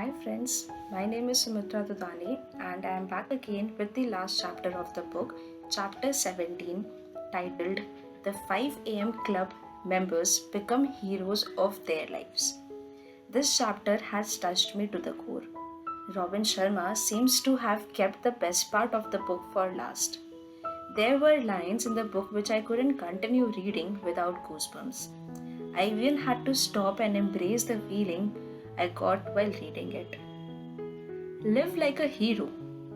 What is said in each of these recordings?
Hi friends, my name is Sumitra Dudani and I am back again with the last chapter of the book, chapter 17, titled The 5 a.m. Club Members Become Heroes of Their Lives. This chapter has touched me to the core. Robin Sharma seems to have kept the best part of the book for last. There were lines in the book which I couldn't continue reading without goosebumps. I even had to stop and embrace the feeling I got while reading it. Live like a hero.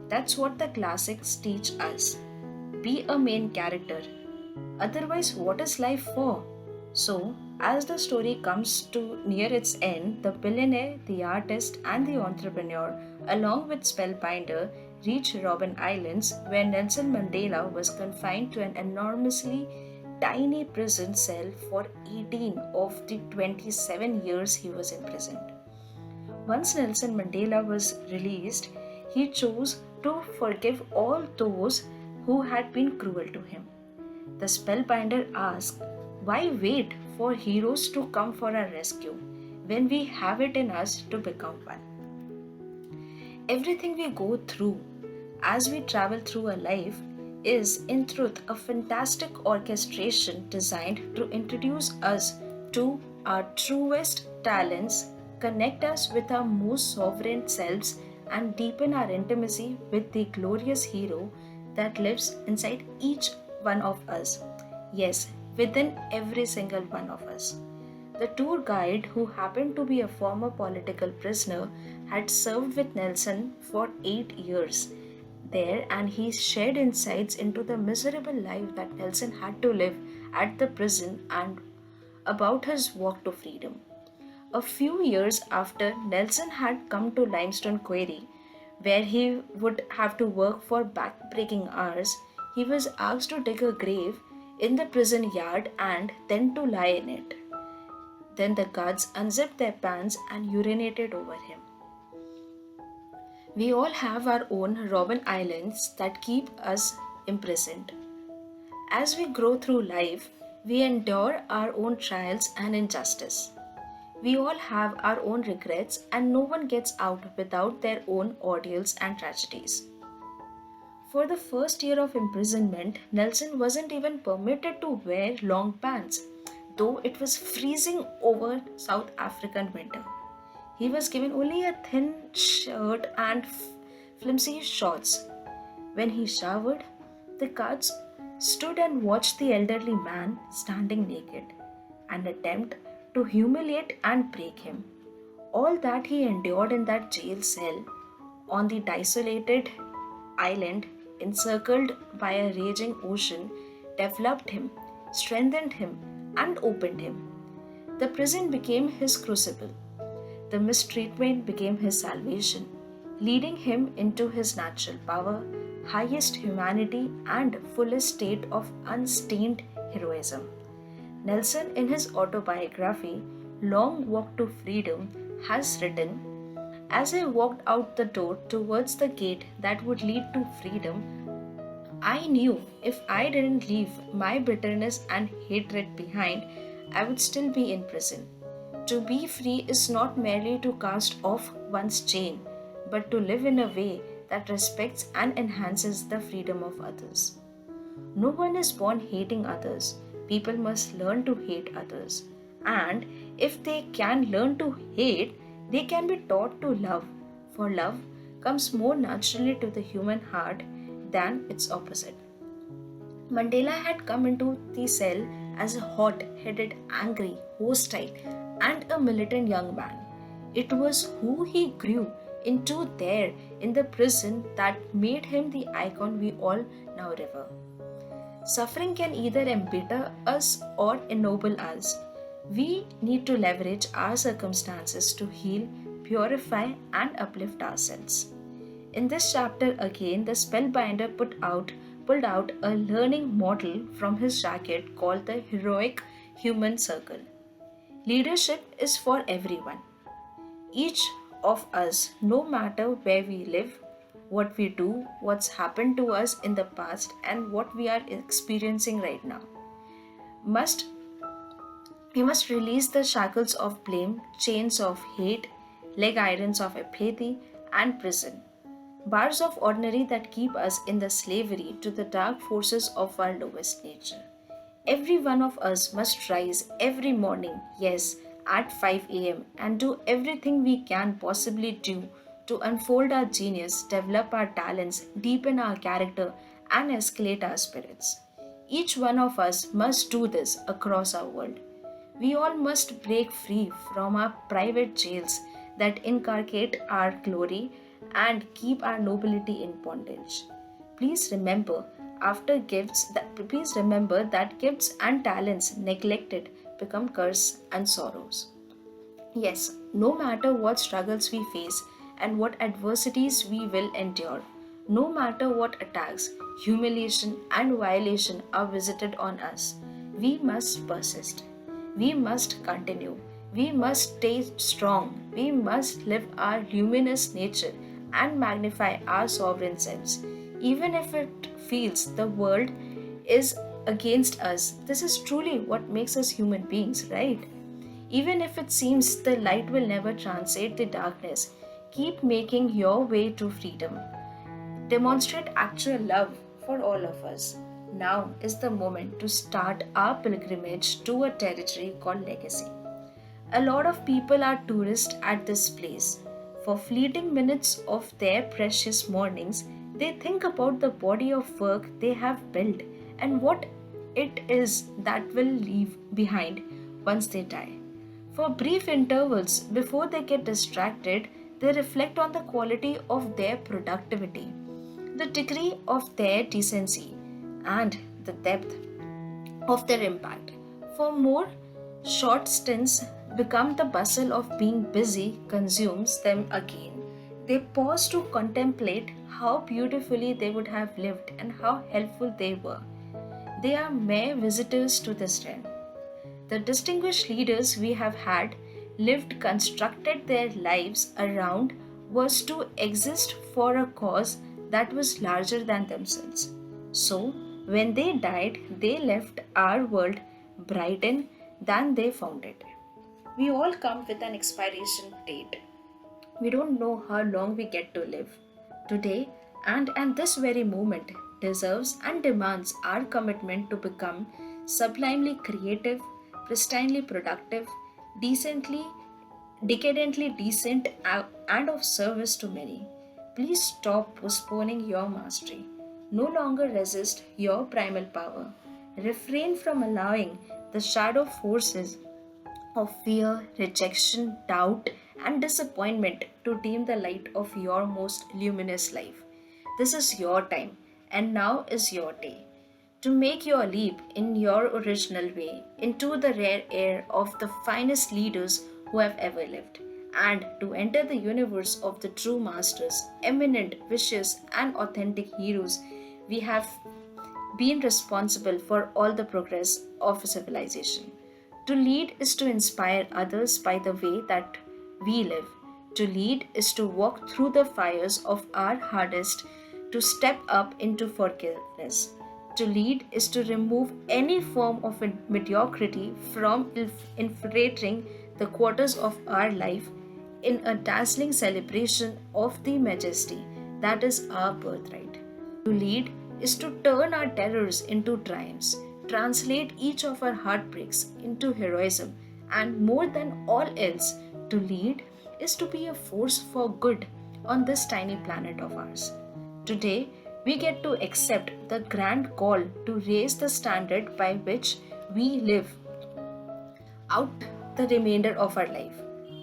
That's what the classics teach us. Be a main character. Otherwise, what is life for? So, as the story comes to near its end, the billionaire, the artist, and the entrepreneur, along with Spellbinder, reach Robben Islands, where Nelson Mandela was confined to an enormously tiny prison cell for 18 of the 27 years he was imprisoned. Once Nelson Mandela was released, he chose to forgive all those who had been cruel to him. The spellbinder asked, why wait for heroes to come for our rescue when we have it in us to become one? Everything we go through as we travel through a life is, in truth, a fantastic orchestration designed to introduce us to our truest talents, connect us with our most sovereign selves, and deepen our intimacy with the glorious hero that lives inside each one of us. Yes, within every single one of us. The tour guide, who happened to be a former political prisoner, had served with Nelson for 8 years there, and he shared insights into the miserable life that Nelson had to live at the prison and about his walk to freedom. A few years after Nelson had come to Limestone Quarry, where he would have to work for backbreaking hours, he was asked to dig a grave in the prison yard and then to lie in it. Then the guards unzipped their pants and urinated over him. We all have our own Robben Islands that keep us imprisoned. As we grow through life, we endure our own trials and injustice. We all have our own regrets, and no one gets out without their own ordeals and tragedies. For the first year of imprisonment, Nelson wasn't even permitted to wear long pants, though it was freezing over South African winter. He was given only a thin shirt and flimsy shorts. When he showered, the guards stood and watched the elderly man standing naked and attempt to humiliate and break him. All that he endured in that jail cell on the desolated island encircled by a raging ocean developed him, strengthened him, and opened him. The prison became his crucible. The mistreatment became his salvation, leading him into his natural power, highest humanity, and fullest state of unstained heroism. Nelson, in his autobiography, Long Walk to Freedom, has written, as I walked out the door towards the gate that would lead to freedom, I knew if I didn't leave my bitterness and hatred behind, I would still be in prison. To be free is not merely to cast off one's chain, but to live in a way that respects and enhances the freedom of others. No one is born hating others. People must learn to hate others. And if they can learn to hate, they can be taught to love. For love comes more naturally to the human heart than its opposite. Mandela had come into the cell as a hot-headed, angry, hostile, and a militant young man. It was who he grew into there in the prison that made him the icon we all now revere. Suffering can either embitter us or ennoble us. We need to leverage our circumstances to heal, purify, and uplift ourselves. In this chapter again, the spellbinder pulled out a learning model from his jacket called the Heroic Human Circle. Leadership is for everyone. Each of us, no matter where we live, what we do, what's happened to us in the past, and what we are experiencing right now, must we must release the shackles of blame, chains of hate, leg irons of apathy and prison, bars of ordinary that keep us in the slavery to the dark forces of our lowest nature. Every one of us must rise every morning, yes, at 5 a.m., and do everything we can possibly do to unfold our genius, develop our talents, deepen our character, and escalate our spirits. Each one of us must do this across our world. We all must break free from our private jails that incarcerate our glory and keep our nobility in bondage. Please remember please remember that gifts and talents neglected become curse and sorrows. Yes, no matter what struggles we face and what adversities we will endure, no matter what attacks, humiliation, and violation are visited on us, we must persist. We must continue. We must stay strong. We must live our luminous nature and magnify our sovereign selves. Even if it feels the world is against us, this is truly what makes us human beings, right? Even if it seems the light will never transcend the darkness, keep making your way to freedom. Demonstrate actual love for all of us. Now is the moment to start our pilgrimage to a territory called legacy. A lot of people are tourists at this place. For fleeting minutes of their precious mornings, they think about the body of work they have built and what it is that will leave behind once they die. For brief intervals before they get distracted, they reflect on the quality of their productivity, the degree of their decency, and the depth of their impact. For more short stints become the bustle of being busy consumes them again. They pause to contemplate how beautifully they would have lived and how helpful they were. They are mere visitors to this realm. The distinguished leaders we have had constructed their lives around was to exist for a cause that was larger than themselves. So, when they died, they left our world brighter than they found it. We all come with an expiration date. We don't know how long we get to live. Today and this very moment deserves and demands our commitment to become sublimely creative, pristinely productive, decently, decadently decent, and of service to many. Please stop postponing your mastery. No longer resist your primal power. Refrain from allowing the shadow forces of fear, rejection, doubt, and disappointment to dim the light of your most luminous life. This is your time, and now is your day to make your leap in your original way into the rare air of the finest leaders who have ever lived, and to enter the universe of the true masters, eminent, vicious, and authentic heroes we have been responsible for all the progress of civilization. To lead is to inspire others by the way that we live. To lead is to walk through the fires of our hardest, to step up into forgiveness. To lead is to remove any form of mediocrity from infiltrating the quarters of our life in a dazzling celebration of the majesty that is our birthright. To lead is to turn our terrors into triumphs, translate each of our heartbreaks into heroism, and more than all else, to lead is to be a force for good on this tiny planet of ours. Today, we get to accept the grand call to raise the standard by which we live out the remainder of our life,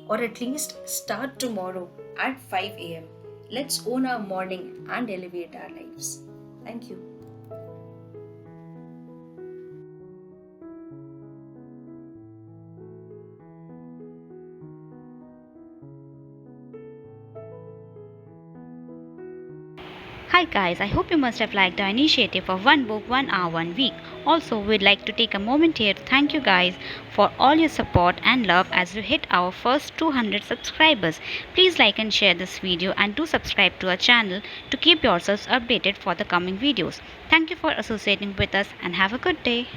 or at least start tomorrow at 5 a.m. Let's own our morning and elevate our lives. Thank you. Hi guys, I hope you must have liked our initiative of one book, 1 hour, 1 week. Also, we'd like to take a moment here to thank you guys for all your support and love as we hit our first 200 subscribers. Please like and share this video and do subscribe to our channel to keep yourselves updated for the coming videos. Thank you for associating with us and have a good day.